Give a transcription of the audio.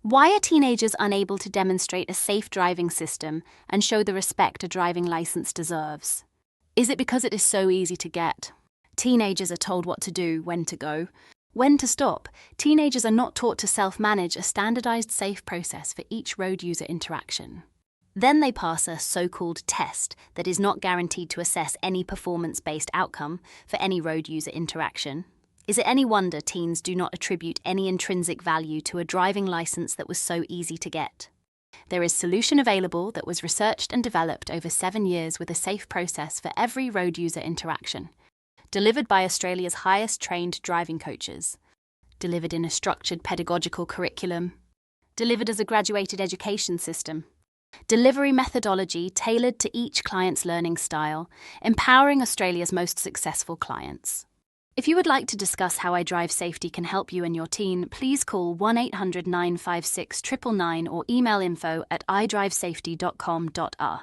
Why are teenagers unable to demonstrate a safe driving system and show the respect a driving license deserves? Is it because it is so easy to get? Teenagers are told what to do, when to go, when to stop. Teenagers are not taught to self-manage a standardized safe process for each road user interaction. Then they pass a so-called test that is not guaranteed to assess any performance-based outcome for any road user interaction. Is it any wonder teens do not attribute any intrinsic value to a driving license that was so easy to get? There is a solution available that was researched and developed over 7 years with a safe process for every road user interaction, delivered by Australia's highest trained driving coaches, delivered in a structured pedagogical curriculum, delivered as a graduated education system, delivery methodology tailored to each client's learning style, empowering Australia's most successful clients. If you would like to discuss how Idrivesafety can help you and your teen, please call 1-800-956-999 or email info@idrivesafety.com.au.